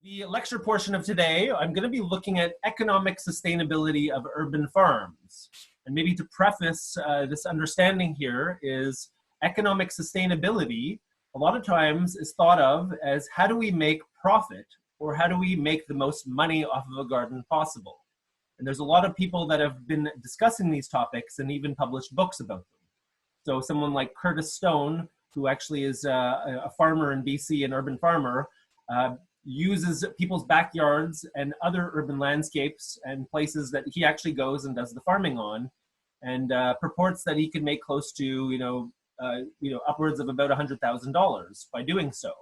The lecture portion of today, I'm going to be looking at economic sustainability of urban farms. And maybe to preface this understanding here is economic sustainability, a lot of times is thought of as how do we make profit or how do we make the most money off of a garden possible? And there's a lot of people that have been discussing these topics and even published books about them. So someone like Curtis Stone, who actually is a farmer in BC, an urban farmer, uses people's backyards and other urban landscapes and places that he actually goes and does the farming on, and purports that he can make close to upwards of about $100,000 by doing so.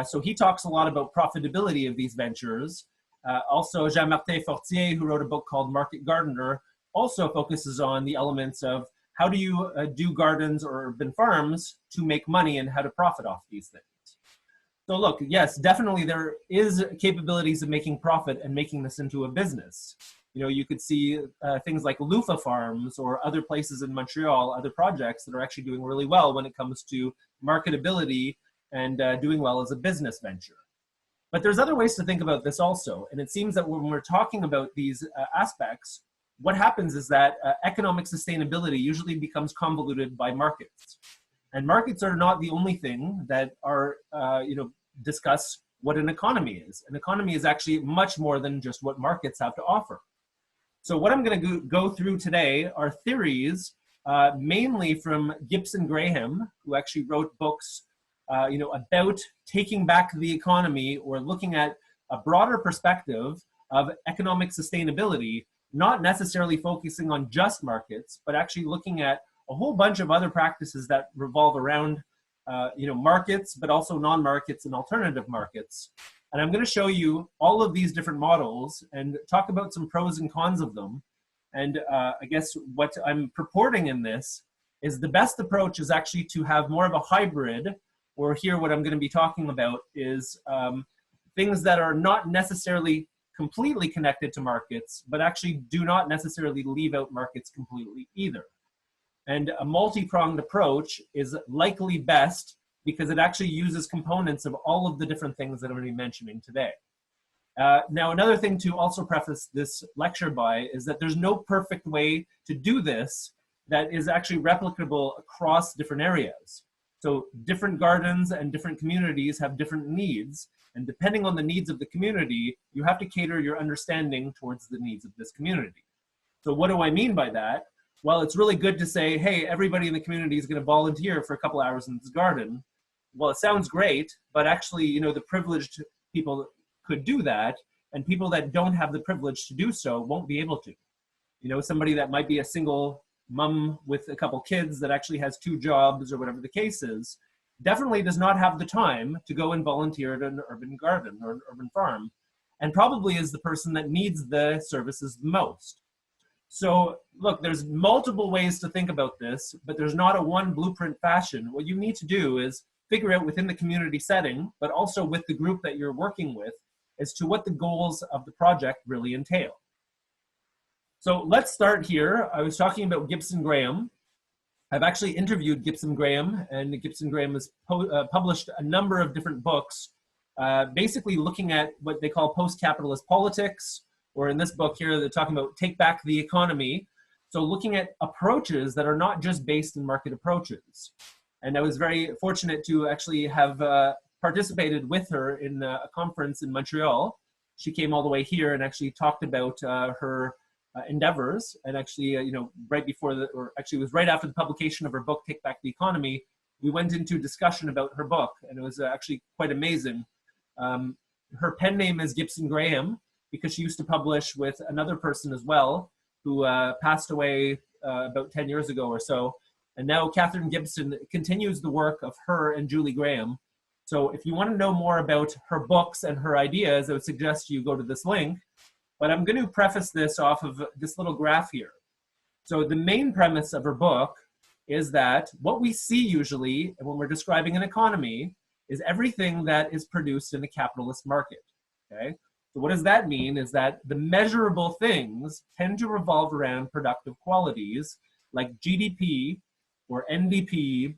So he talks a lot about profitability of these ventures. Also, Jean-Martin Fortier, who wrote a book called Market Gardener, also focuses on the elements of how do you do gardens or urban farms to make money and how to profit off these things. So look, yes, definitely there is capabilities of making profit and making this into a business. You know, you could see things like Loofah Farms or other places in Montreal, other projects that are actually doing really well when it comes to marketability and doing well as a business venture. But there's other ways to think about this also. And it seems that when we're talking about these aspects, what happens is that economic sustainability usually becomes convoluted by markets. And markets are not the only thing that are, discuss what an economy is. An economy is actually much more than just what markets have to offer. So what I'm going to go through today are theories, mainly from Gibson Graham, who actually wrote books, about taking back the economy or looking at a broader perspective of economic sustainability, not necessarily focusing on just markets, but actually looking at a whole bunch of other practices that revolve around markets, but also non-markets and alternative markets. And I'm going to show you all of these different models and talk about some pros and cons of them. And I guess what I'm purporting in this is the best approach is actually to have more of a hybrid, or here what I'm going to be talking about is things that are not necessarily completely connected to markets, but actually do not necessarily leave out markets completely either. And a multi-pronged approach is likely best because it actually uses components of all of the different things that I'm going to be mentioning today. Now, another thing to also preface this lecture by is that there's no perfect way to do this that is actually replicable across different areas. So different gardens and different communities have different needs. And depending on the needs of the community, you have to cater your understanding towards the needs of this community. So what do I mean by that? Well, it's really good to say, hey, everybody in the community is going to volunteer for a couple hours in this garden. Well, it sounds great, but actually, the privileged people could do that, and people that don't have the privilege to do so won't be able to. Somebody that might be a single mom with a couple kids that actually has 2 jobs or whatever the case is, definitely does not have the time to go and volunteer at an urban garden or an urban farm, and probably is the person that needs the services the most. So look, there's multiple ways to think about this, but there's not a one blueprint fashion. What you need to do is figure out within the community setting, but also with the group that you're working with, as to what the goals of the project really entail. So let's start here. I was talking about Gibson Graham. I've actually interviewed Gibson Graham, and Gibson Graham has published a number of different books, basically looking at what they call post-capitalist politics, or in this book here, they're talking about take back the economy. So looking at approaches that are not just based in market approaches. And I was very fortunate to actually have participated with her in a conference in Montreal. She came all the way here and actually talked about her endeavors. And actually, right before it was right after the publication of her book, Take Back the Economy, we went into a discussion about her book, and it was actually quite amazing. Her pen name is Gibson Graham, because she used to publish with another person as well, who passed away about 10 years ago or so. And now Catherine Gibson continues the work of her and Julie Graham. So if you want to know more about her books and her ideas, I would suggest you go to this link. But I'm going to preface this off of this little graph here. So the main premise of her book is that what we see usually when we're describing an economy is everything that is produced in a capitalist market, okay? So what does that mean is that the measurable things tend to revolve around productive qualities like GDP or NDP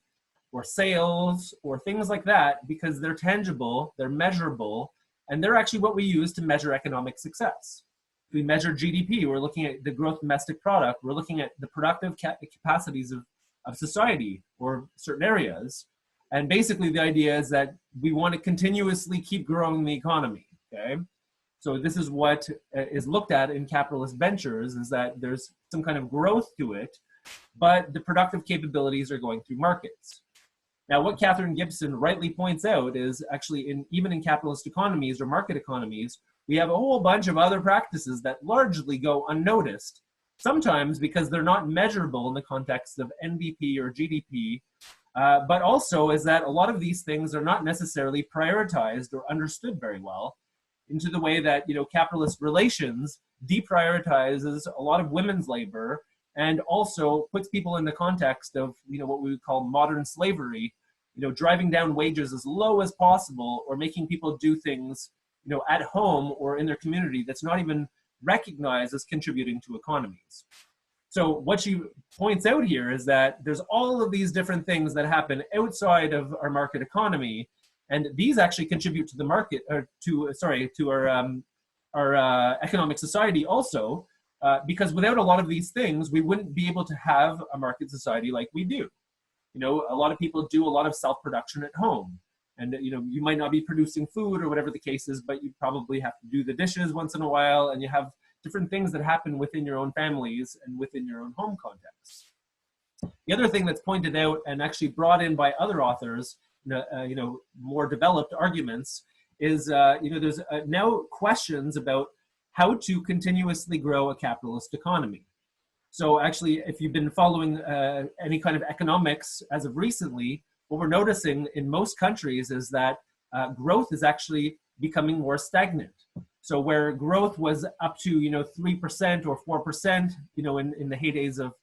or sales or things like that, because they're tangible, they're measurable, And they're actually what we use to measure economic success. If we measure GDP, we're looking at the gross domestic product, we're looking at the productive capacities of society or certain areas. And basically the idea is that we want to continuously keep growing the economy, okay? So this is what is looked at in capitalist ventures, is that there's some kind of growth to it, but the productive capabilities are going through markets. Now, what Katherine Gibson rightly points out is actually even in capitalist economies or market economies, we have a whole bunch of other practices that largely go unnoticed, sometimes because they're not measurable in the context of NDP or GDP, but also is that a lot of these things are not necessarily prioritized or understood very well, into the way that, you know, capitalist relations deprioritizes a lot of women's labor and also puts people in the context of, you know, what we would call modern slavery, you know, driving down wages as low as possible or making people do things, you know, at home or in their community that's not even recognized as contributing to economies. So what she points out here is that there's all of these different things that happen outside of our market economy, and these actually contribute to the market, or to our economic society also, because without a lot of these things, we wouldn't be able to have a market society like we do. You know, a lot of people do a lot of self-production at home. And, you know, you might not be producing food or whatever the case is, but you probably have to do the dishes once in a while, and you have different things that happen within your own families and within your own home context. The other thing that's pointed out and actually brought in by other authors, you know, more developed arguments, is, you know, there's now questions about how to continuously grow a capitalist economy. So actually, if you've been following any kind of economics as of recently, what we're noticing in most countries is that growth is actually becoming more stagnant. So where growth was up to, you know, 3% or 4%, you know, in the heydays of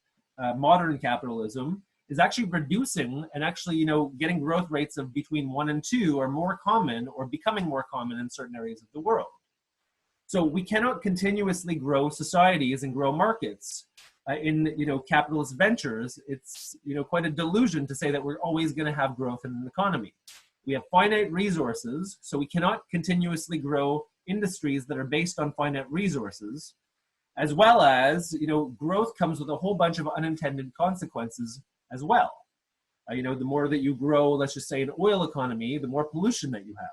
modern capitalism, is actually reducing, and actually, you know, getting growth rates of between 1 and 2 are more common or becoming more common in certain areas of the world. So we cannot continuously grow societies and grow markets in, you know, capitalist ventures. It's, you know, quite a delusion to say that we're always going to have growth in an economy. We have finite resources, so we cannot continuously grow industries that are based on finite resources, as well as, you know, growth comes with a whole bunch of unintended consequences as well. You know, the more that you grow, let's just say an oil economy, the more pollution that you have.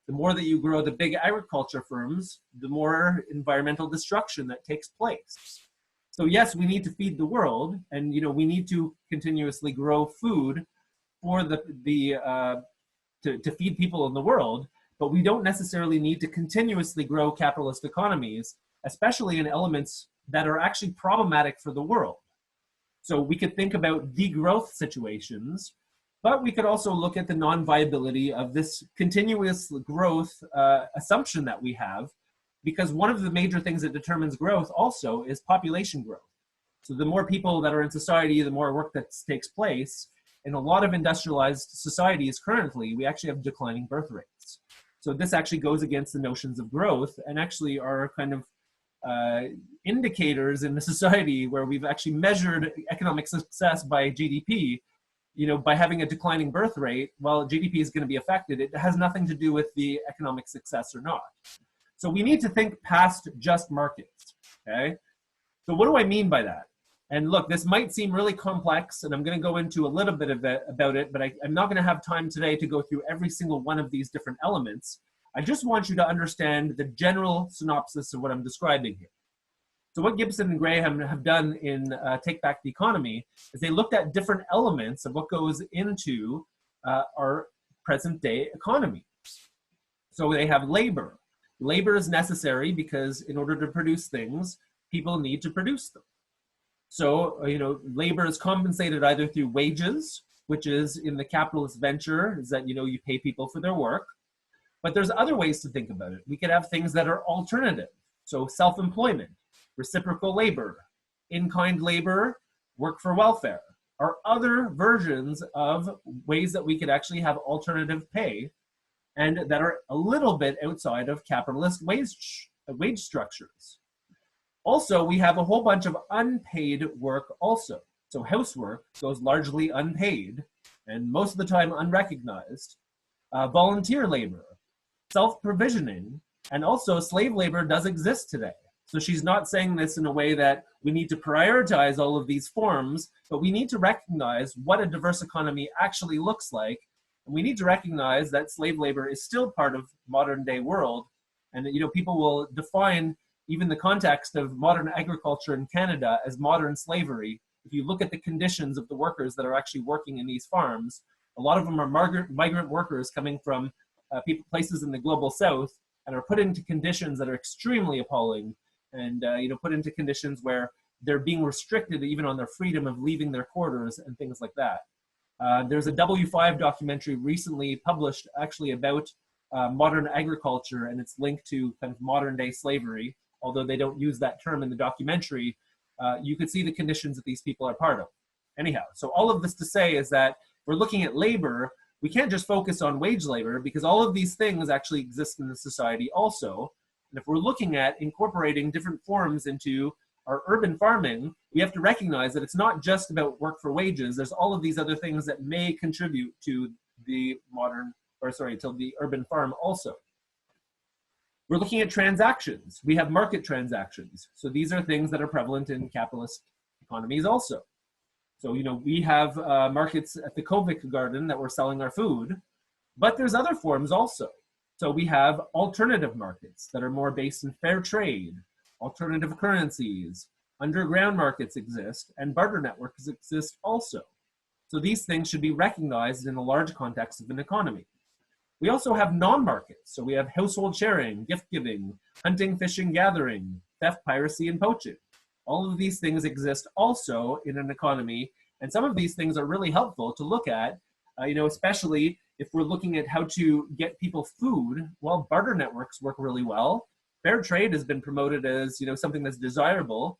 The more that you grow the big agriculture firms, the more environmental destruction that takes place. So yes, we need to feed the world, and, you know, we need to continuously grow food for to feed people in the world, but we don't necessarily need to continuously grow capitalist economies, especially in elements that are actually problematic for the world. So we could think about degrowth situations, but we could also look at the non-viability of this continuous growth assumption that we have, because one of the major things that determines growth also is population growth. So the more people that are in society, the more work that takes place. In a lot of industrialized societies currently, we actually have declining birth rates. So this actually goes against the notions of growth, and actually are kind of indicators in the society where we've actually measured economic success by GDP. You know, by having a declining birth rate, while GDP is going to be affected, it has nothing to do with the economic success or not. So we need to think past just markets, okay? So what do I mean by that? And look, this might seem really complex, and I'm going to go into a little bit of it, about it, but I'm not going to have time today to go through every single one of these different elements. I just want you to understand the general synopsis of what I'm describing here. So what Gibson and Graham have done in Take Back the Economy is they looked at different elements of what goes into our present day economy. So they have labor. Labor is necessary because in order to produce things, people need to produce them. So, you know, labor is compensated either through wages, which is in the capitalist venture, is that, you know, you pay people for their work. But there's other ways to think about it. We could have things that are alternative. So self-employment, reciprocal labor, in-kind labor, work for welfare, are other versions of ways that we could actually have alternative pay, and that are a little bit outside of capitalist wage structures. Also, we have a whole bunch of unpaid work also. So housework goes largely unpaid, and most of the time unrecognized. Volunteer labor. self-provisioning, and also slave labor does exist today. So she's not saying this in a way that we need to prioritize all of these forms, but we need to recognize what a diverse economy actually looks like. And we need to recognize that slave labor is still part of modern day world. And people will define even the context of modern agriculture in Canada as modern slavery. If you look at the conditions of the workers that are actually working in these farms, a lot of them are migrant workers coming from places in the global south and are put into conditions that are extremely appalling, and put into conditions where they're being restricted even on their freedom of leaving their quarters and things like that. There's a W5 documentary recently published actually about modern agriculture, and it's linked to kind of modern day slavery. Although they don't use that term in the documentary, you could see the conditions that these people are part of. Anyhow, so all of this to say is that we're looking at labor. We can't just focus on wage labor, because all of these things actually exist in the society also. And if we're looking at incorporating different forms into our urban farming, we have to recognize that it's not just about work for wages. There's all of these other things that may contribute to the to the urban farm also. We're looking at transactions. We have market transactions. So these are things that are prevalent in capitalist economies also. So, we have markets at the Kovik Garden that we're selling our food, but there's other forms also. So we have alternative markets that are more based in fair trade, alternative currencies, underground markets exist, and barter networks exist also. So these things should be recognized in the large context of an economy. We also have non-markets. So we have household sharing, gift giving, hunting, fishing, gathering, theft, piracy, and poaching. All of these things exist also in an economy, and some of these things are really helpful to look at, especially if we're looking at how to get people food. Well, barter networks work really well. Fair trade has been promoted as something that's desirable,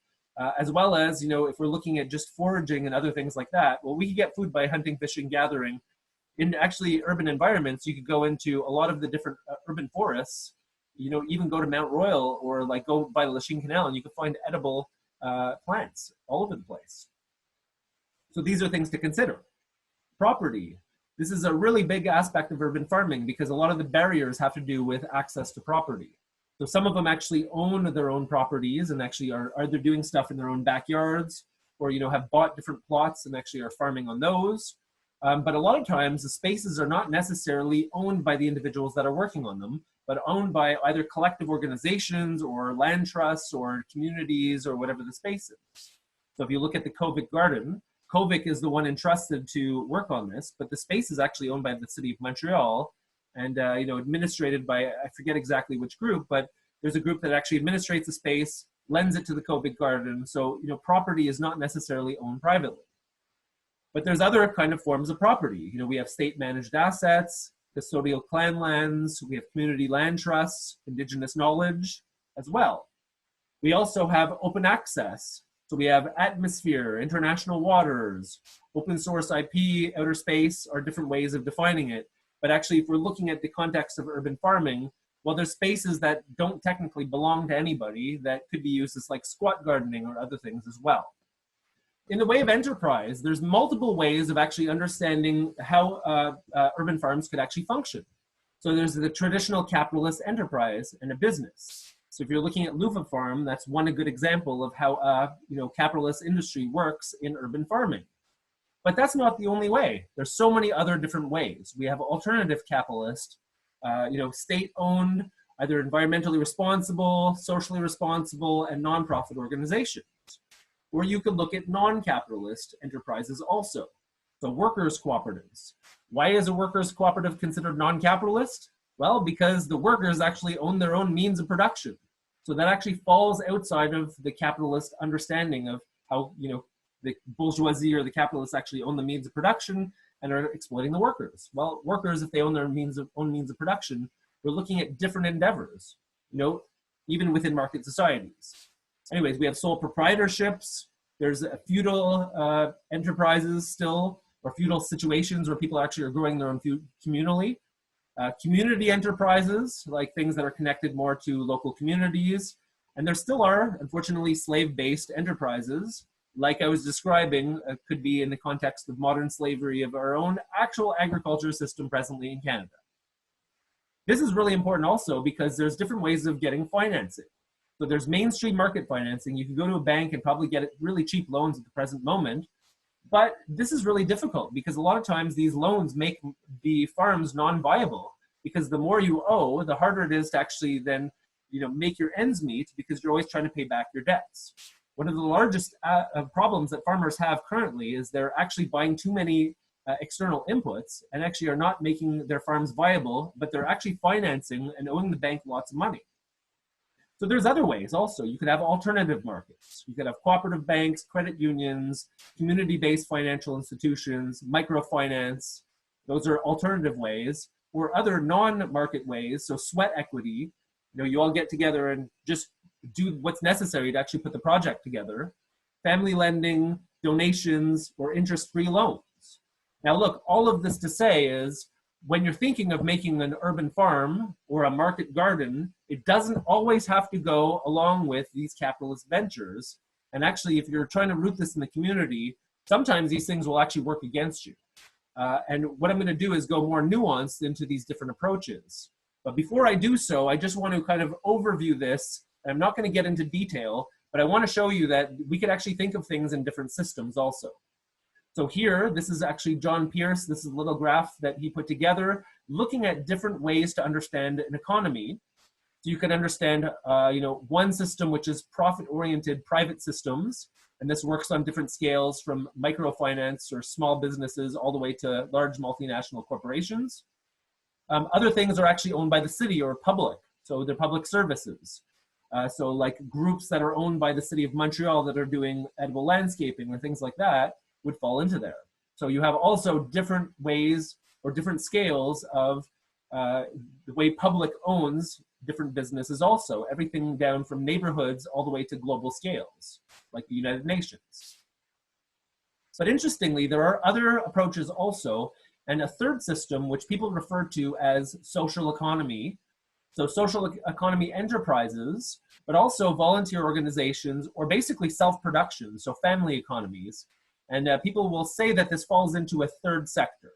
as well as if we're looking at just foraging and other things like that. Well, we can get food by hunting, fishing, gathering. In actually urban environments, you could go into a lot of the different urban forests. Even go to Mount Royal or go by the Lachine Canal, and you can find edible plants all over the place. So these are things to consider. Property. This is a really big aspect of urban farming, because a lot of the barriers have to do with access to property. So some of them actually own their own properties and actually are either doing stuff in their own backyards, or have bought different plots and actually are farming on those. But a lot of times the spaces are not necessarily owned by the individuals that are working on them, but owned by either collective organizations or land trusts or communities or whatever the space is. So if you look at the Kovik Garden, Kovik is the one entrusted to work on this, but the space is actually owned by the city of Montreal and administrated by, I forget exactly which group, but there's a group that actually administrates the space, lends it to the Kovik Garden. So property is not necessarily owned privately. But there's other kind of forms of property. We have state-managed assets, custodial clan lands, we have community land trusts, indigenous knowledge as well. We also have open access. So we have atmosphere, international waters, open source IP, outer space are different ways of defining it. But actually, if we're looking at the context of urban farming, well, there's spaces that don't technically belong to anybody that could be used as squat gardening or other things as well. In the way of enterprise, there's multiple ways of actually understanding how urban farms could actually function. So there's the traditional capitalist enterprise and a business. So if you're looking at Luva Farm, that's one good example of how capitalist industry works in urban farming. But that's not the only way. There's so many other different ways. We have alternative capitalist, state-owned, either environmentally responsible, socially responsible, and nonprofit organizations. Or you could look at non-capitalist enterprises also. So workers' cooperatives. Why is a workers' cooperative considered non-capitalist? Well, because the workers actually own their own means of production. So that actually falls outside of the capitalist understanding of how, the bourgeoisie or the capitalists actually own the means of production and are exploiting the workers. Well, workers, if they own their own means of production, we're looking at different endeavors, even within market societies. Anyways, we have sole proprietorships. There's feudal enterprises still, or feudal situations where people actually are growing their own food communally. Community enterprises, like things that are connected more to local communities. And there still are, unfortunately, slave-based enterprises, like I was describing, could be in the context of modern slavery of our own actual agriculture system presently in Canada. This is really important also because there's different ways of getting financing. So there's mainstream market financing. You can go to a bank and probably get really cheap loans at the present moment. But this is really difficult because a lot of times these loans make the farms non-viable, because the more you owe, the harder it is to actually then, make your ends meet, because you're always trying to pay back your debts. One of the largest problems that farmers have currently is they're actually buying too many external inputs and actually are not making their farms viable, but they're actually financing and owing the bank lots of money. So there's other ways also. You could have alternative markets. You could have cooperative banks, credit unions, community-based financial institutions, microfinance. Those are alternative ways, or other non-market ways. So sweat equity, you all get together and just do what's necessary to actually put the project together. Family lending, donations, or interest-free loans. Now look, all of this to say is, when you're thinking of making an urban farm or a market garden, it doesn't always have to go along with these capitalist ventures. And actually, if you're trying to root this in the community, sometimes these things will actually work against you. And what I'm going to do is go more nuanced into these different approaches. But before I do so, I just want to kind of overview this. I'm not going to get into detail, but I want to show you that we could actually think of things in different systems also. So here, this is actually John Pierce. This is a little graph that he put together, looking at different ways to understand an economy. So you can understand, one system, which is profit-oriented private systems, and this works on different scales from microfinance or small businesses all the way to large multinational corporations. Other things are actually owned by the city or public, so they're public services. So like groups that are owned by the city of Montreal that are doing edible landscaping or things like that would fall into there. So you have also different ways or different scales of the way public owns different businesses also, everything down from neighborhoods all the way to global scales, like the United Nations. But interestingly, there are other approaches also, and a third system which people refer to as social economy. So social economy enterprises, but also volunteer organizations, or basically self-production, so family economies. And people will say that this falls into a third sector.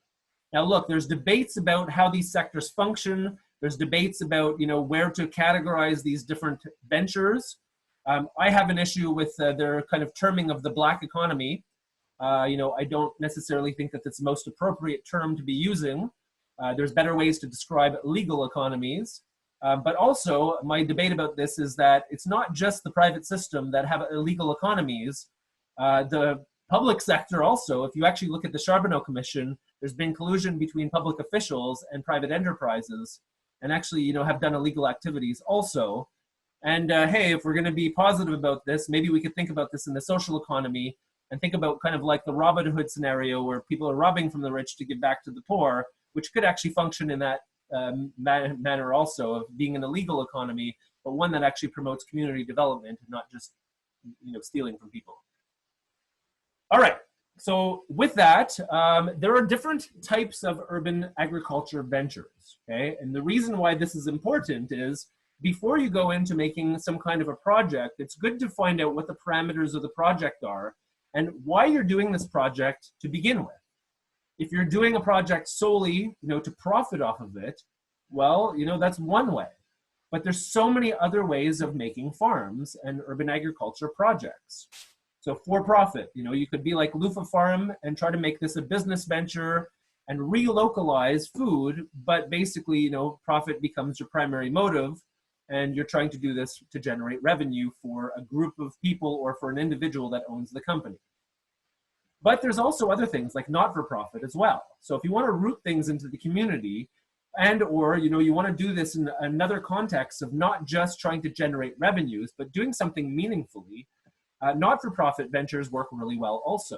Now look, there's debates about how these sectors function. There's debates about, where to categorize these different ventures. I have an issue with their kind of terming of the black economy. I don't necessarily think that that's the most appropriate term to be using. There's better ways to describe legal economies. But also, my debate about this is that it's not just the private system that have illegal economies. The public sector also, if you actually look at the Charbonneau Commission, there's been collusion between public officials and private enterprises, and actually, have done illegal activities also. And hey, if we're going to be positive about this, maybe we could think about this in the social economy and think about kind of like the Robin Hood scenario where people are robbing from the rich to give back to the poor, which could actually function in that manner also of being an illegal economy, but one that actually promotes community development and not just, stealing from people. All right, so with that, there are different types of urban agriculture ventures, okay? And the reason why this is important is before you go into making some kind of a project, it's good to find out what the parameters of the project are and why you're doing this project to begin with. If you're doing a project solely, to profit off of it, well, that's one way. But there's so many other ways of making farms and urban agriculture projects. So for profit, you could be like Lufa Farm and try to make this a business venture and relocalize food, but basically, profit becomes your primary motive, and you're trying to do this to generate revenue for a group of people or for an individual that owns the company. But there's also other things like not-for-profit as well. So if you want to root things into the community and or, you want to do this in another context of not just trying to generate revenues, but doing something meaningfully, not-for-profit ventures work really well also.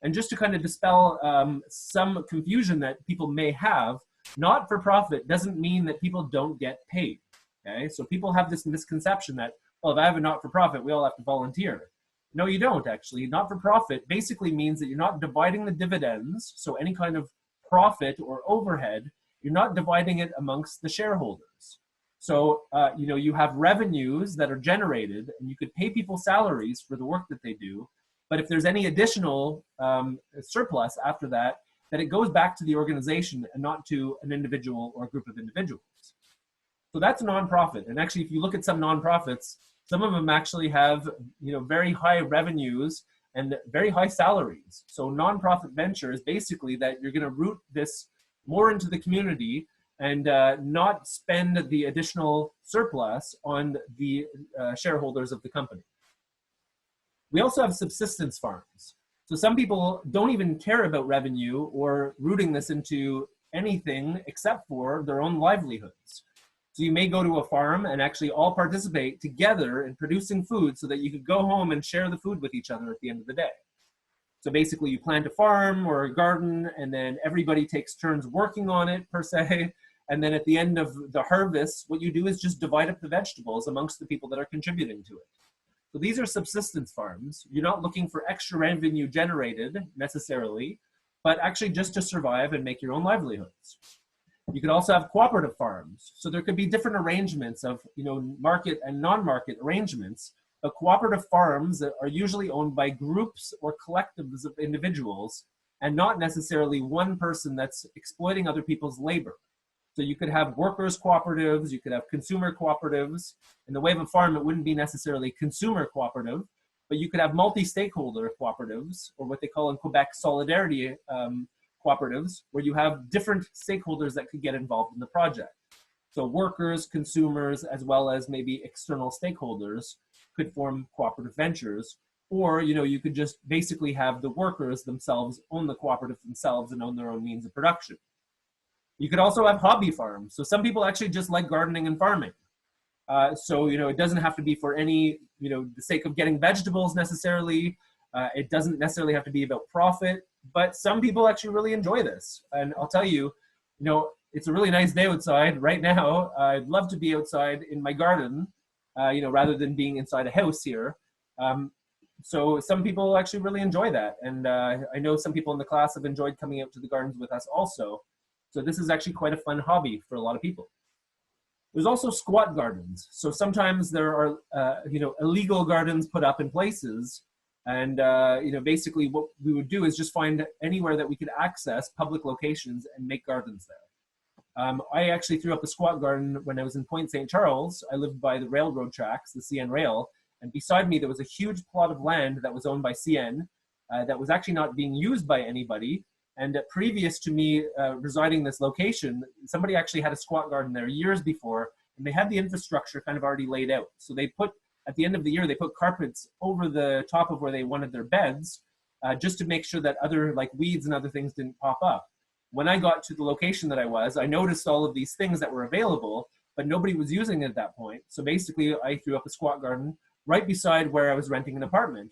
And just to kind of dispel some confusion that people may have, not-for-profit doesn't mean that people don't get paid, okay? So people have this misconception that, well, if I have a not-for-profit, we all have to volunteer. No, you don't actually. Not-for-profit basically means that you're not dividing the dividends, so any kind of profit or overhead, you're not dividing it amongst the shareholders. So, you have revenues that are generated, and you could pay people salaries for the work that they do. But if there's any additional surplus after that, that it goes back to the organization and not to an individual or a group of individuals. So that's a nonprofit. And actually, if you look at some nonprofits, some of them actually have, very high revenues and very high salaries. So nonprofit venture is basically that you're going to root this more into the community and not spend the additional surplus on the shareholders of the company. We also have subsistence farms. So some people don't even care about revenue or rooting this into anything except for their own livelihoods. So you may go to a farm and actually all participate together in producing food so that you could go home and share the food with each other at the end of the day. So basically you plant a farm or a garden and then everybody takes turns working on it per se. And then at the end of the harvest, what you do is just divide up the vegetables amongst the people that are contributing to it. So these are subsistence farms. You're not looking for extra revenue generated necessarily, but actually just to survive and make your own livelihoods. You could also have cooperative farms. So there could be different arrangements of, market and non-market arrangements. But cooperative farms are usually owned by groups or collectives of individuals and not necessarily one person that's exploiting other people's labor. So you could have workers' cooperatives, you could have consumer cooperatives. In the way of a farm, it wouldn't be necessarily consumer cooperative, but you could have multi-stakeholder cooperatives, or what they call in Quebec solidarity cooperatives, where you have different stakeholders that could get involved in the project. So workers, consumers, as well as maybe external stakeholders could form cooperative ventures. Or, you could just basically have the workers themselves own the cooperative themselves and own their own means of production. You could also have hobby farms. So some people actually just like gardening and farming. So, it doesn't have to be for any, the sake of getting vegetables necessarily. It doesn't necessarily have to be about profit, but some people actually really enjoy this. And I'll tell you, it's a really nice day outside right now. I'd love to be outside in my garden, rather than being inside a house here. So some people actually really enjoy that. And I know some people in the class have enjoyed coming out to the gardens with us also. So this is actually quite a fun hobby for a lot of people. There's also squat gardens. So sometimes there are, illegal gardens put up in places. And, basically what we would do is just find anywhere that we could access public locations and make gardens there. I actually threw up a squat garden when I was in Point St. Charles. I lived by the railroad tracks, the CN Rail. And beside me, there was a huge plot of land that was owned by CN that was actually not being used by anybody. And previous to me residing in this location, somebody actually had a squat garden there years before, and they had the infrastructure kind of already laid out. So they put, at the end of the year, they put carpets over the top of where they wanted their beds, just to make sure that other weeds and other things didn't pop up. When I got to the location that I noticed all of these things that were available, but nobody was using it at that point. So basically, I threw up a squat garden right beside where I was renting an apartment.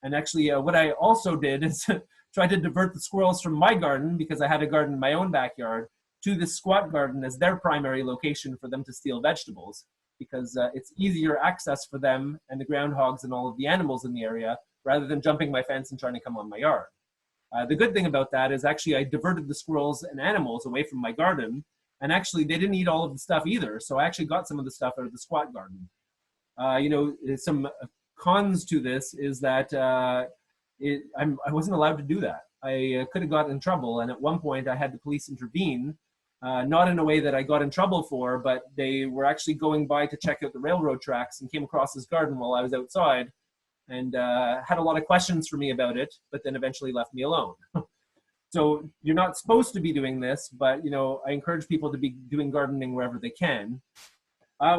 And actually, what I also did is try to divert the squirrels from my garden, because I had a garden in my own backyard, to this squat garden as their primary location for them to steal vegetables, because it's easier access for them and the groundhogs and all of the animals in the area, rather than jumping my fence and trying to come on my yard. The good thing about that is actually I diverted the squirrels and animals away from my garden, and actually they didn't eat all of the stuff either, so I actually got some of the stuff out of the squat garden. Some cons to this is that I wasn't allowed to do that. I could have gotten in trouble, and at one point I had the police intervene, not in a way that I got in trouble for, but they were actually going by to check out the railroad tracks and came across this garden while I was outside, and had a lot of questions for me about it, but then eventually left me alone. So you're not supposed to be doing this, but I encourage people to be doing gardening wherever they can.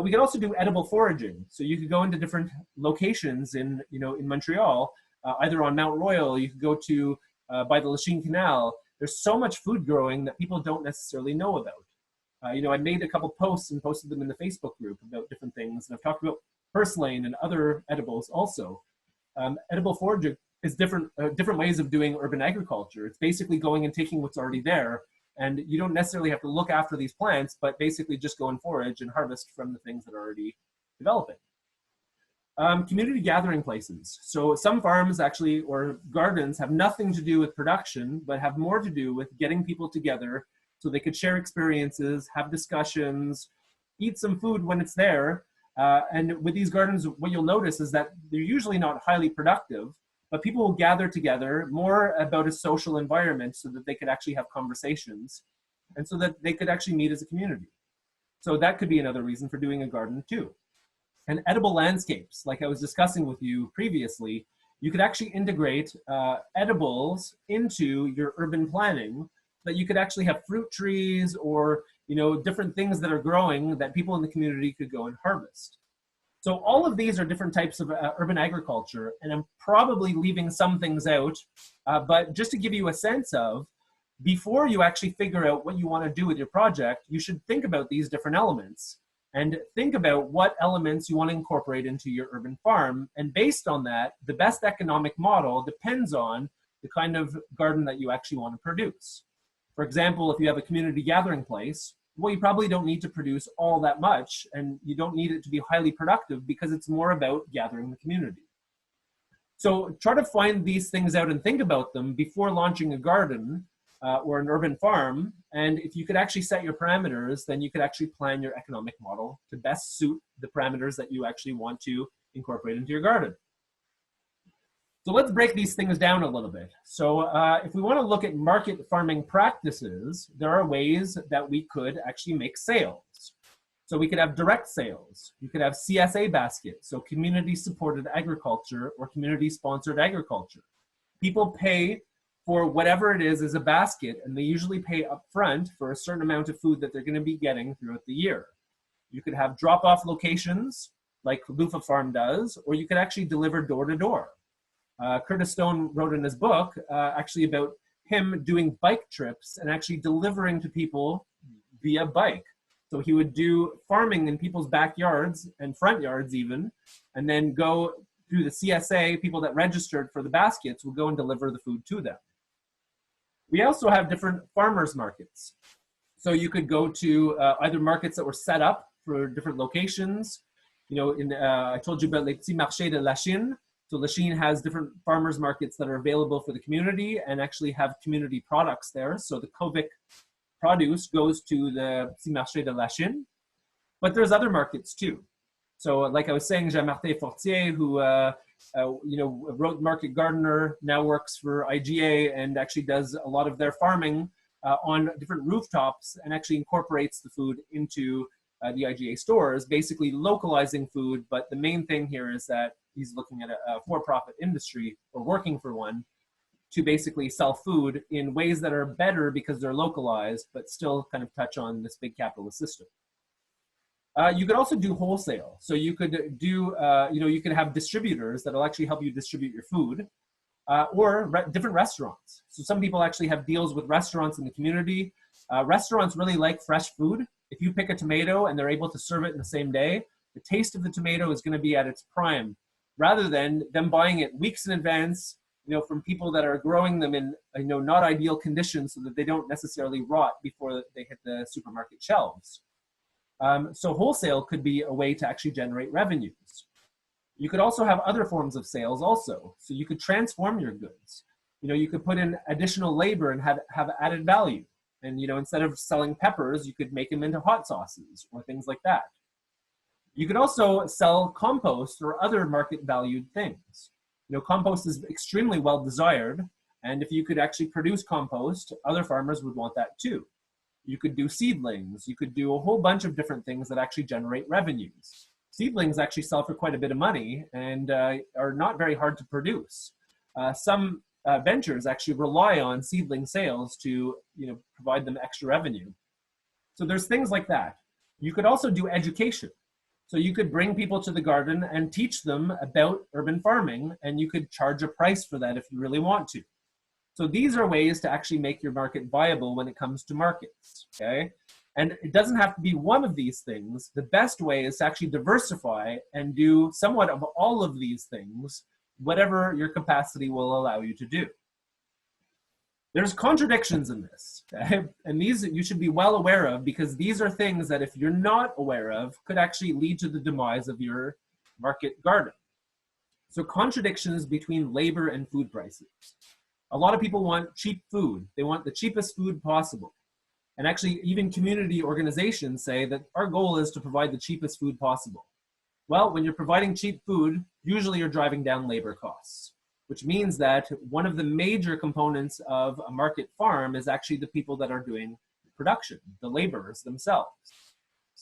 We could also do edible foraging. So you could go into different locations in Montreal, either on Mount Royal. You could go to by the Lachine Canal. There's so much food growing that people don't necessarily know about. I made a couple posts and posted them in the Facebook group about different things. And I've talked about purslane and other edibles also. Edible foraging is different ways of doing urban agriculture. It's basically going and taking what's already there. And you don't necessarily have to look after these plants, but basically just go and forage and harvest from the things that are already developing. Community gathering places. So some farms actually, or gardens, have nothing to do with production, but have more to do with getting people together so they could share experiences, have discussions, eat some food when it's there. And with these gardens, what you'll notice is that they're usually not highly productive, but people will gather together more about a social environment so that they could actually have conversations and so that they could actually meet as a community. So that could be another reason for doing a garden too. And edible landscapes, like I was discussing with you previously, you could actually integrate edibles into your urban planning, that you could actually have fruit trees or different things that are growing that people in the community could go and harvest. So all of these are different types of urban agriculture, and I'm probably leaving some things out, but just to give you a sense of, before you actually figure out what you want to do with your project, you should think about these different elements and think about what elements you want to incorporate into your urban farm. And based on that, the best economic model depends on the kind of garden that you actually want to produce. For example, if you have a community gathering place, well, you probably don't need to produce all that much, and you don't need it to be highly productive because it's more about gathering the community. So try to find these things out and think about them before launching a garden or an urban farm. And if you could actually set your parameters, then you could actually plan your economic model to best suit the parameters that you actually want to incorporate into your garden. So let's break these things down a little bit. So if we want to look at market farming practices, there are ways that we could actually make sales. So we could have direct sales. You could have CSA baskets, so community supported agriculture or community sponsored agriculture. People pay for whatever it is as a basket, and they usually pay upfront for a certain amount of food that they're going to be getting throughout the year. You could have drop-off locations like Loofah Farm does, or you could actually deliver door to door. Curtis Stone wrote in his book actually about him doing bike trips and actually delivering to people via bike. So he would do farming in people's backyards and front yards even, and then go through the CSA, people that registered for the baskets would go and deliver the food to them. We also have different farmers markets. So you could go to either markets that were set up for different locations. I told you about Les Petits Marchés de Lachine. So Lachine has different farmers markets that are available for the community and actually have community products there. So the Kovic produce goes to the Petits Marchés de Lachine. But there's other markets too. So like I was saying, Jean-Martin Fortier, who wrote Market Gardener, now works for IGA and actually does a lot of their farming on different rooftops and actually incorporates the food into the IGA stores, basically localizing food. But the main thing here is that he's looking at a for-profit industry or working for one to basically sell food in ways that are better because they're localized, but still kind of touch on this big capitalist system. You could also do wholesale. So you could do, you could have distributors that'll actually help you distribute your food, or different restaurants. So some people actually have deals with restaurants in the community. Restaurants really like fresh food. If you pick a tomato and they're able to serve it in the same day, the taste of the tomato is going to be at its prime, rather than them buying it weeks in advance, from people that are growing them in, not ideal conditions so that they don't necessarily rot before they hit the supermarket shelves. So wholesale could be a way to actually generate revenues. You could also have other forms of sales also. So you could transform your goods. You could put in additional labor and have added value. And, instead of selling peppers, you could make them into hot sauces or things like that. You could also sell compost or other market valued things. Compost is extremely well desired. And if you could actually produce compost, other farmers would want that too. You could do seedlings. You could do a whole bunch of different things that actually generate revenues. Seedlings actually sell for quite a bit of money and are not very hard to produce. Some ventures actually rely on seedling sales to provide them extra revenue. So there's things like that. You could also do education. So you could bring people to the garden and teach them about urban farming, and you could charge a price for that if you really want to. So these are ways to actually make your market viable when it comes to markets, okay? And it doesn't have to be one of these things. The best way is to actually diversify and do somewhat of all of these things, whatever your capacity will allow you to do. There's contradictions in this, okay? And these you should be well aware of, because these are things that if you're not aware of could actually lead to the demise of your market garden. So contradictions between labor and food prices. A lot of people want cheap food. They want the cheapest food possible. And actually, even community organizations say that our goal is to provide the cheapest food possible. Well, when you're providing cheap food, usually you're driving down labor costs. which means that one of the major components of a market farm is actually the people that are doing production, the laborers themselves.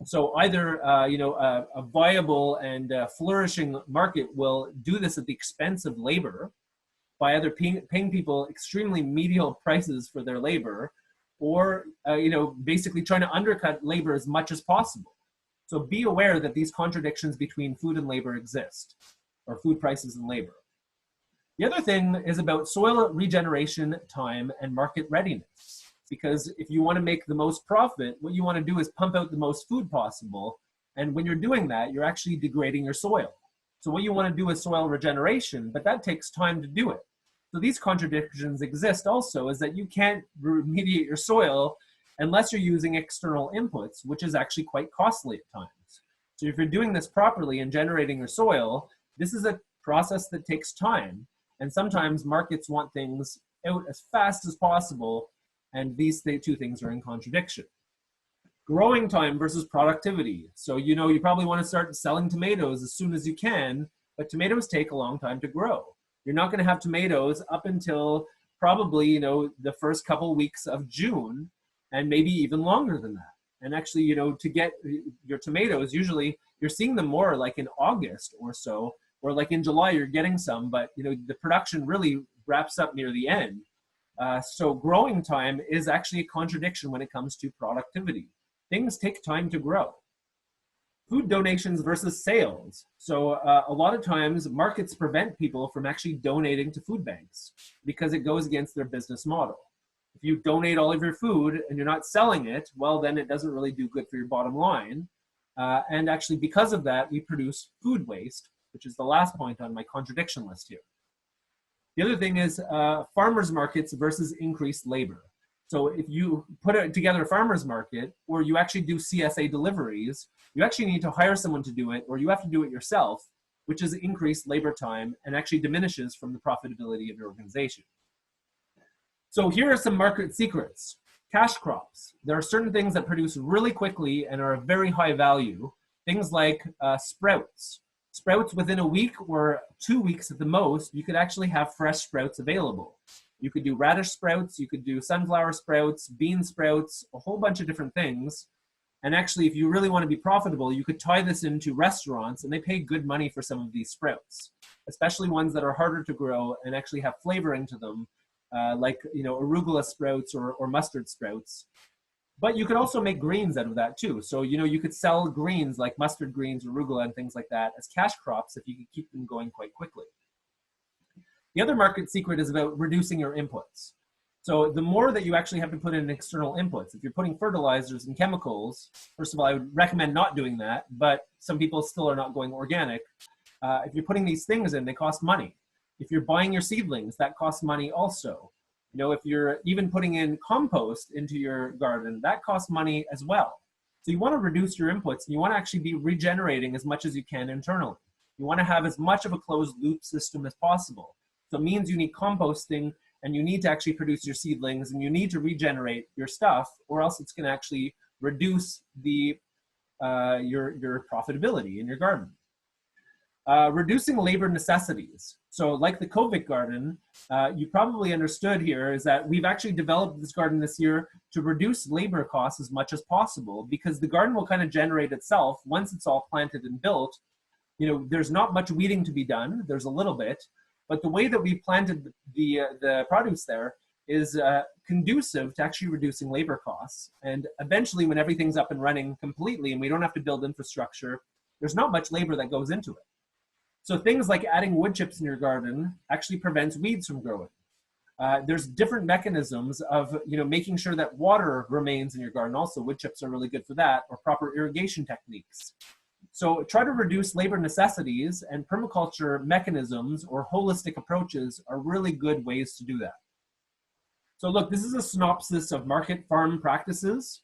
So either a viable and flourishing market will do this at the expense of labor by either paying people extremely medial prices for their labor, or basically trying to undercut labor as much as possible. So be aware that these contradictions between food and labor exist, or food prices and labor. The other thing is about soil regeneration, time, and market readiness. Because if you want to make the most profit, what you want to do is pump out the most food possible. And when you're doing that, you're actually degrading your soil. So what you want to do is soil regeneration, but that takes time to do it. So these contradictions exist also, is that you can't remediate your soil unless you're using external inputs, which is actually quite costly at times. So if you're doing this properly and generating your soil, this is a process that takes time. And sometimes markets want things out as fast as possible, and these two things are in contradiction. Growing time versus productivity. So you probably want to start selling tomatoes as soon as you can, but tomatoes take a long time to grow. You're not going to have tomatoes up until probably the first couple weeks of June, and maybe even longer than that. And actually, to get your tomatoes, usually you're seeing them more like in August or so, or like in July you're getting some, but the production really wraps up near the end. So growing time is actually a contradiction when it comes to productivity. Things take time to grow. Food donations versus sales. So a lot of times markets prevent people from actually donating to food banks because it goes against their business model. If you donate all of your food and you're not selling it, well, then it doesn't really do good for your bottom line. And actually, because of that, we produce food waste, which is the last point on my contradiction list here. The other thing is farmers markets versus increased labor. So if you put together a farmers market, or you actually do CSA deliveries, you actually need to hire someone to do it, or you have to do it yourself, which is increased labor time and actually diminishes from the profitability of your organization. So here are some market secrets. Cash crops. There are certain things that produce really quickly and are of very high value. Things like sprouts. Sprouts within a week or 2 weeks at the most, you could actually have fresh sprouts available. You could do radish sprouts, you could do sunflower sprouts, bean sprouts, a whole bunch of different things. And actually, if you really want to be profitable, you could tie this into restaurants, and they pay good money for some of these sprouts, especially ones that are harder to grow and actually have flavoring to them, like arugula sprouts or mustard sprouts. But you could also make greens out of that too. So you could sell greens like mustard greens, arugula, and things like that as cash crops if you could keep them going quite quickly. The other market secret is about reducing your inputs. So the more that you actually have to put in external inputs, if you're putting fertilizers and chemicals, first of all, I would recommend not doing that, but some people still are not going organic. If you're putting these things in, they cost money. If you're buying your seedlings, that costs money also. If you're even putting in compost into your garden, that costs money as well. So you want to reduce your inputs, and you want to actually be regenerating as much as you can internally. You want to have as much of a closed loop system as possible. So it means you need composting, and you need to actually produce your seedlings, and you need to regenerate your stuff, or else it's going to actually reduce the your profitability in your garden. Reducing labor necessities. So like the Kovic garden, you probably understood here is that we've actually developed this garden this year to reduce labor costs as much as possible, because the garden will kind of generate itself once it's all planted and built. There's not much weeding to be done. There's a little bit, but the way that we planted the produce there is conducive to actually reducing labor costs. And eventually, when everything's up and running completely and we don't have to build infrastructure, there's not much labor that goes into it. So things like adding wood chips in your garden actually prevents weeds from growing. There's different mechanisms of making sure that water remains in your garden. Also, wood chips are really good for that, or proper irrigation techniques. So try to reduce labor necessities, and permaculture mechanisms or holistic approaches are really good ways to do that. So look, this is a synopsis of market farm practices.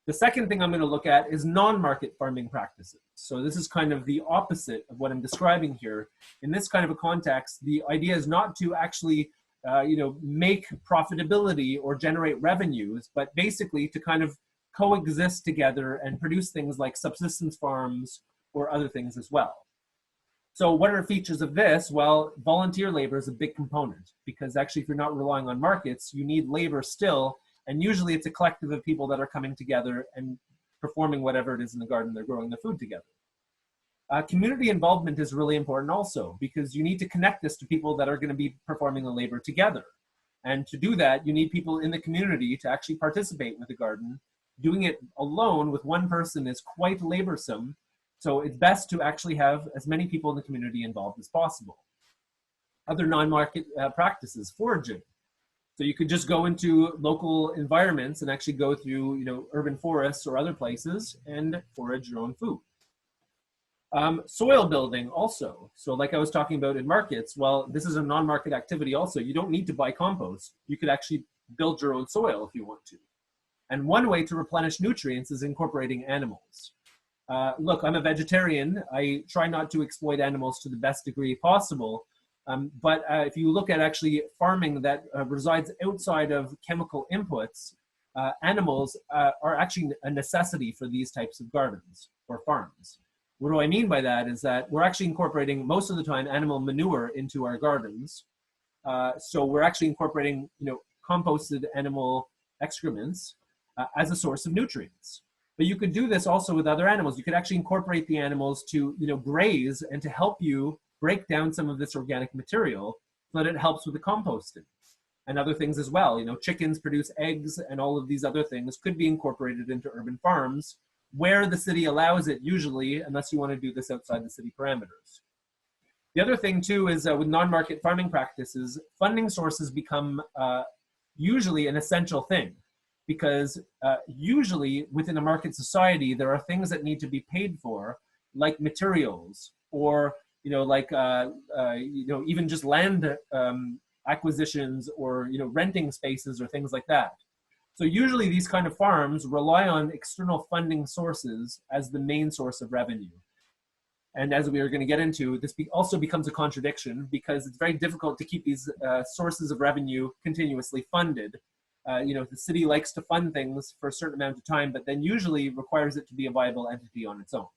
The second thing I'm going to look at is non-market farming practices. So this is kind of the opposite of what I'm describing here. In this kind of a context, the idea is not to actually make profitability or generate revenues, but basically to kind of coexist together and produce things like subsistence farms or other things as well. So what are features of this? Well, volunteer labor is a big component because actually if you're not relying on markets, you need labor still. And usually it's a collective of people that are coming together and performing whatever it is in the garden they're growing their food together. Community involvement is really important also because you need to connect this to people that are going to be performing the labor together. And to do that, you need people in the community to actually participate with the garden. Doing it alone with one person is quite laborsome. So it's best to actually have as many people in the community involved as possible. Other non-market practices, foraging. So you could just go into local environments and actually go through, urban forests or other places and forage your own food. Soil building also. So like I was talking about in markets, well, this is a non-market activity also. You don't need to buy compost. You could actually build your own soil if you want to. And one way to replenish nutrients is incorporating animals. Look, I'm a vegetarian. I try not to exploit animals to the best degree possible. But if you look at actually farming that resides outside of chemical inputs, animals are actually a necessity for these types of gardens or farms. What do I mean by that is that we're actually incorporating most of the time animal manure into our gardens. So we're actually incorporating, composted animal excrements as a source of nutrients. But you could do this also with other animals. You could actually incorporate the animals to, graze and to help you break down some of this organic material so that it helps with the composting and other things as well. Chickens produce eggs and all of these other things could be incorporated into urban farms where the city allows it usually, unless you want to do this outside the city parameters. The other thing too is with non-market farming practices, funding sources become usually an essential thing because usually within a market society, there are things that need to be paid for like materials or even just land acquisitions or renting spaces or things like that. So usually these kind of farms rely on external funding sources as the main source of revenue. And as we are going to get into, this also becomes a contradiction because it's very difficult to keep these sources of revenue continuously funded. The city likes to fund things for a certain amount of time, but then usually requires it to be a viable entity on its own.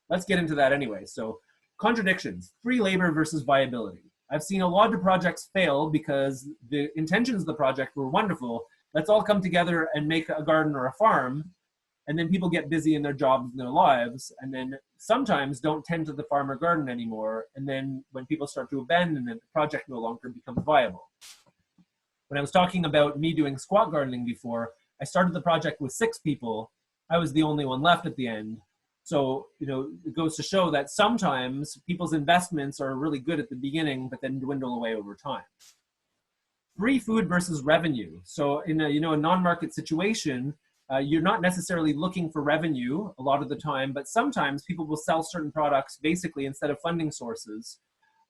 Let's get into that anyway. So contradictions, free labor versus viability. I've seen a lot of projects fail because the intentions of the project were wonderful. Let's all come together and make a garden or a farm, and then people get busy in their jobs and their lives, and then sometimes don't tend to the farm or garden anymore, and then when people start to abandon it, the project no longer becomes viable. When I was talking about me doing squat gardening before, I started the project with 6 people. I was the only one left at the end. So, it goes to show that sometimes people's investments are really good at the beginning, but then dwindle away over time. Free food versus revenue. So in a non-market situation, you're not necessarily looking for revenue a lot of the time, but sometimes people will sell certain products basically instead of funding sources.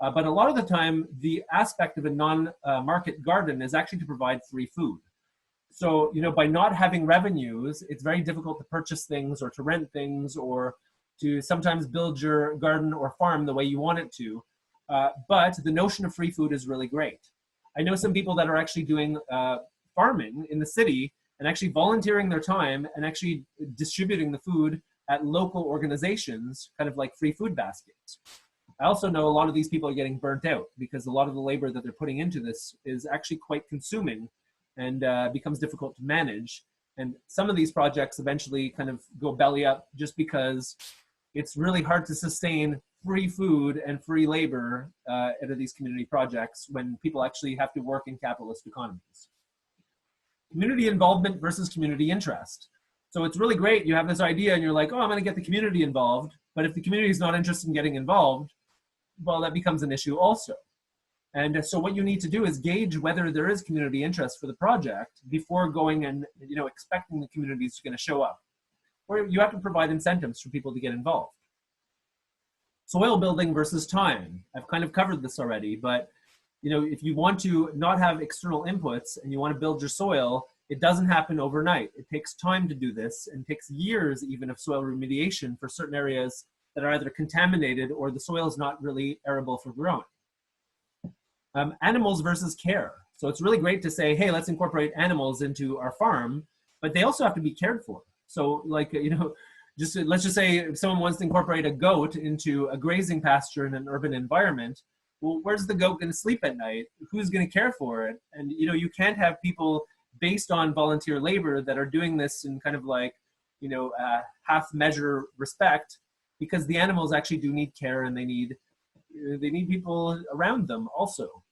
But a lot of the time, the aspect of a non-market garden is actually to provide free food. So, by not having revenues, it's very difficult to purchase things or to rent things or to sometimes build your garden or farm the way you want it to. But the notion of free food is really great. I know some people that are actually doing farming in the city and actually volunteering their time and actually distributing the food at local organizations, kind of like free food baskets. I also know a lot of these people are getting burnt out because a lot of the labor that they're putting into this is actually quite consuming and becomes difficult to manage. And some of these projects eventually kind of go belly up just because it's really hard to sustain free food and free labor out of these community projects when people actually have to work in capitalist economies. Community involvement versus community interest. So it's really great. You have this idea and you're like, oh, I'm going to get the community involved. But if the community is not interested in getting involved, well, that becomes an issue also. And so what you need to do is gauge whether there is community interest for the project before going and expecting the community is going to show up. Or you have to provide incentives for people to get involved. Soil building versus time. I've kind of covered this already, but if you want to not have external inputs and you want to build your soil, it doesn't happen overnight. It takes time to do this and takes years even of soil remediation for certain areas that are either contaminated or the soil is not really arable for growing. Animals versus care. So it's really great to say, hey, let's incorporate animals into our farm, but they also have to be cared for. So let's just say if someone wants to incorporate a goat into a grazing pasture in an urban environment, well, where's the goat going to sleep at night? Who's going to care for it? And you can't have people based on volunteer labor that are doing this in kind of like, half measure respect, because the animals actually do need care and they need people around them also.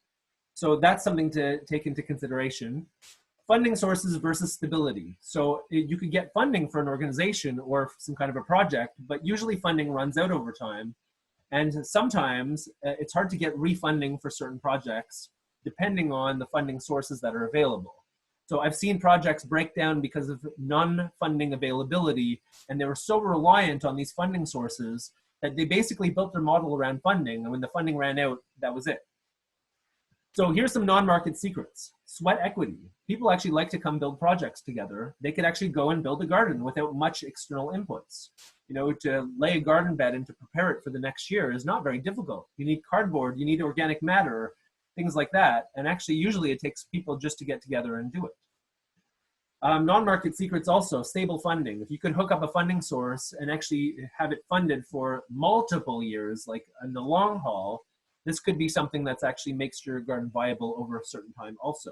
So that's something to take into consideration. Funding sources versus stability. So you could get funding for an organization or some kind of a project, but usually funding runs out over time. And sometimes it's hard to get refunding for certain projects, depending on the funding sources that are available. So I've seen projects break down because of non-funding availability, and they were so reliant on these funding sources that they basically built their model around funding, and when the funding ran out, that was it. So here's some non-market secrets. Sweat equity. People actually like to come build projects together. They could actually go and build a garden without much external inputs. To lay a garden bed and to prepare it for the next year is not very difficult. You need cardboard, you need organic matter, things like that. And actually, usually it takes people just to get together and do it. Non-market secrets also, stable funding. If you could hook up a funding source and actually have it funded for multiple years, like in the long haul, this could be something that's actually makes your garden viable over a certain time also.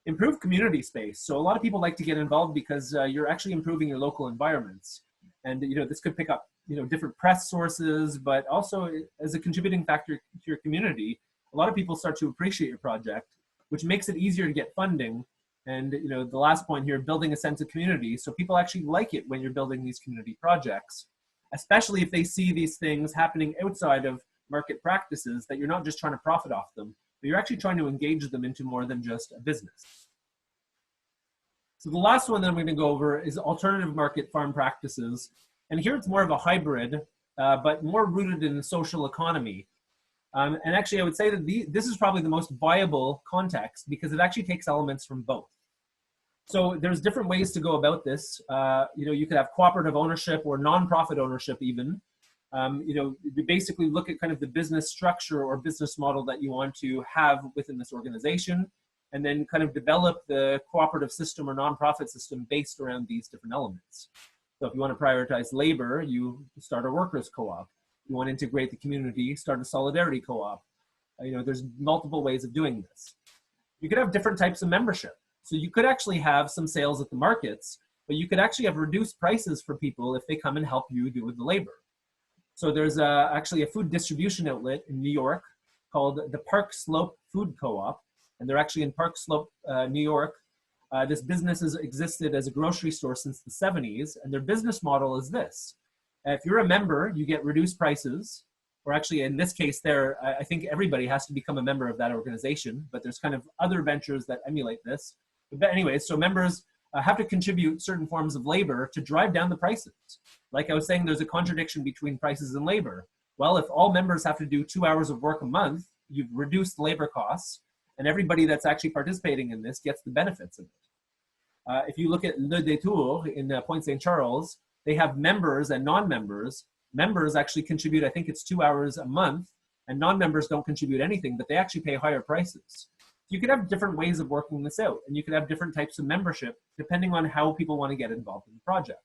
Improve community space. So a lot of people like to get involved because you're actually improving your local environments. And this could pick up different press sources, but also as a contributing factor to your community, a lot of people start to appreciate your project, which makes it easier to get funding. And the last point here, building a sense of community. So people actually like it when you're building these community projects, especially if they see these things happening outside of market practices, that you're not just trying to profit off them, but you're actually trying to engage them into more than just a business. So the last one that I'm going to go over is alternative market farm practices. And here it's more of a hybrid, but more rooted in the social economy. And actually, I would say that this is probably the most viable context because it actually takes elements from both. So there's different ways to go about this. You could have cooperative ownership or nonprofit ownership even. You basically look at kind of the business structure or business model that you want to have within this organization, and then kind of develop the cooperative system or nonprofit system based around these different elements. So if you want to prioritize labor, you start a workers' co-op. You want to integrate the community, start a solidarity co-op. There's multiple ways of doing this. You could have different types of membership. So you could actually have some sales at the markets, but you could actually have reduced prices for people if they come and help you do the labor. So there's actually a food distribution outlet in New York called the Park Slope Food Co-op, and they're actually in Park Slope, New York. This business has existed as a grocery store since the 70s, and their business model is this. If you're a member, you get reduced prices, or actually in this case there, I think everybody has to become a member of that organization, but there's kind of other ventures that emulate this. But anyways, so members have to contribute certain forms of labor to drive down the prices. Like I was saying, there's a contradiction between prices and labor. Well, if all members have to do 2 hours of work a month, you've reduced labor costs, and everybody that's actually participating in this gets the benefits of it. If you look at Le Détour in Pointe St. Charles, they have members and non-members. Members actually contribute, I think it's 2 hours a month, and non-members don't contribute anything, but they actually pay higher prices. You could have different ways of working this out, and you could have different types of membership depending on how people want to get involved in the project.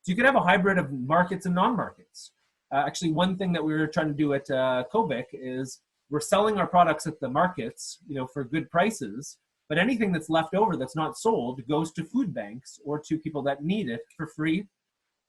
So you could have a hybrid of markets and non-markets. Actually, one thing that we were trying to do at Covic is we're selling our products at the markets, for good prices, but anything that's left over that's not sold goes to food banks or to people that need it for free,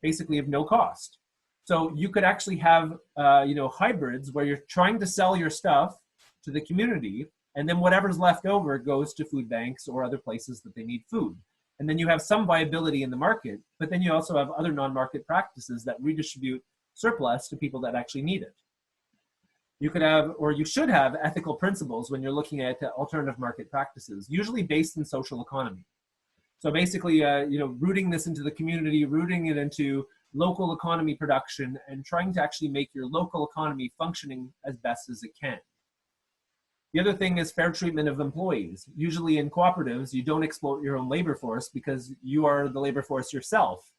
basically of no cost. So you could actually have, hybrids where you're trying to sell your stuff to the community, and then whatever's left over goes to food banks or other places that they need food. And then you have some viability in the market, but then you also have other non-market practices that redistribute surplus to people that actually need it. You could have, or you should have, ethical principles when you're looking at alternative market practices, usually based in social economy. So basically, rooting this into the community, rooting it into local economy production, and trying to actually make your local economy functioning as best as it can. The other thing is fair treatment of employees. Usually in cooperatives, you don't exploit your own labor force because you are the labor force yourself.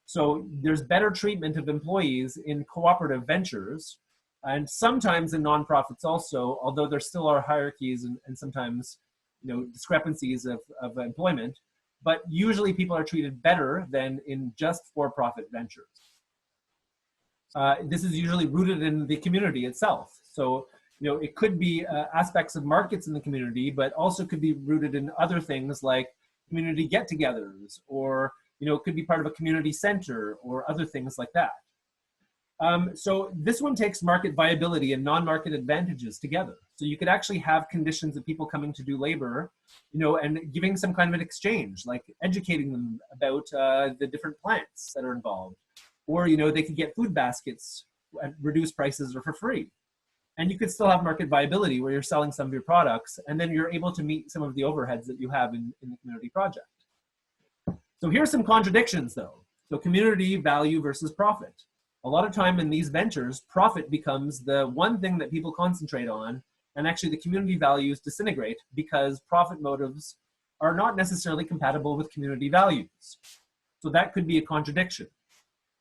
So there's better treatment of employees in cooperative ventures, and sometimes in nonprofits also, although there still are hierarchies and sometimes discrepancies of employment. but usually people are treated better than in just for-profit ventures. This is usually rooted in the community itself. So, it could be aspects of markets in the community, but also could be rooted in other things like community get-togethers, or, it could be part of a community center or other things like that. So this one takes market viability and non-market advantages together. So you could actually have conditions of people coming to do labor, and giving some kind of an exchange, like educating them about the different plants that are involved. Or, they could get food baskets at reduced prices or for free. And you could still have market viability where you're selling some of your products, and then you're able to meet some of the overheads that you have in the community project. So here's some contradictions though. So community value versus profit. A lot of time in these ventures, profit becomes the one thing that people concentrate on, and actually the community values disintegrate because profit motives are not necessarily compatible with community values. So that could be a contradiction.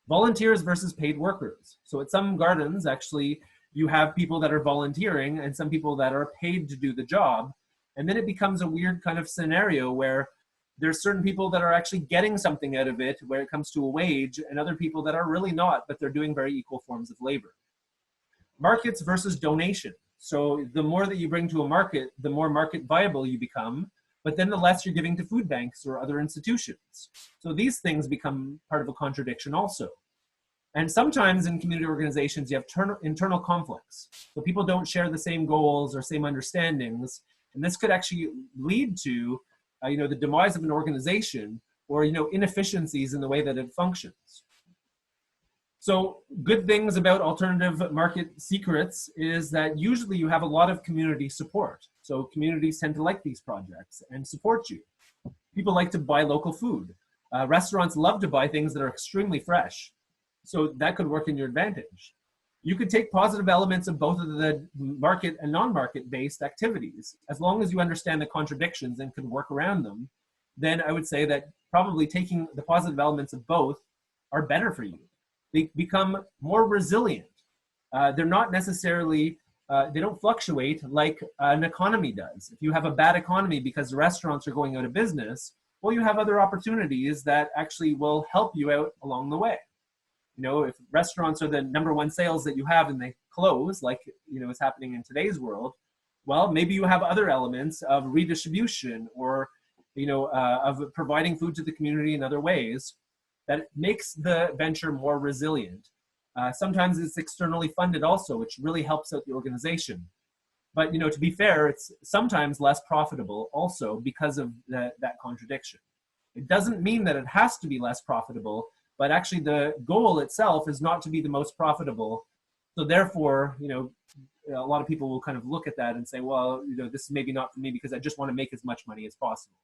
Volunteers versus paid workers. So at some gardens, actually, you have people that are volunteering and some people that are paid to do the job. And then it becomes a weird kind of scenario where there's certain people that are actually getting something out of it where it comes to a wage, and other people that are really not, but they're doing very equal forms of labor. Markets versus donation. So the more that you bring to a market, the more market viable you become, but then the less you're giving to food banks or other institutions. So these things become part of a contradiction also. And sometimes in community organizations, you have internal conflicts. So people don't share the same goals or same understandings, and this could actually lead to the demise of an organization, or inefficiencies in the way that it functions. So good things about alternative market secrets is that usually you have a lot of community support. So communities tend to like these projects and support you. People like to buy local food. Restaurants love to buy things that are extremely fresh. So that could work in your advantage. You could take positive elements of both of the market and non-market based activities. As long as you understand the contradictions and can work around them, then I would say that probably taking the positive elements of both are better for you. They become more resilient. They're not necessarily, they don't fluctuate like an economy does. If you have a bad economy because the restaurants are going out of business, well, you have other opportunities that actually will help you out along the way. If restaurants are the #1 sales that you have and they close, like, is happening in today's world, well, maybe you have other elements of redistribution or, of providing food to the community in other ways that makes the venture more resilient. Sometimes it's externally funded also, which really helps out the organization. But, to be fair, it's sometimes less profitable also because of that contradiction. It doesn't mean that it has to be less profitable, but actually the goal itself is not to be the most profitable. So therefore, a lot of people will kind of look at that and say, well, this is maybe not for me because I just want to make as much money as possible.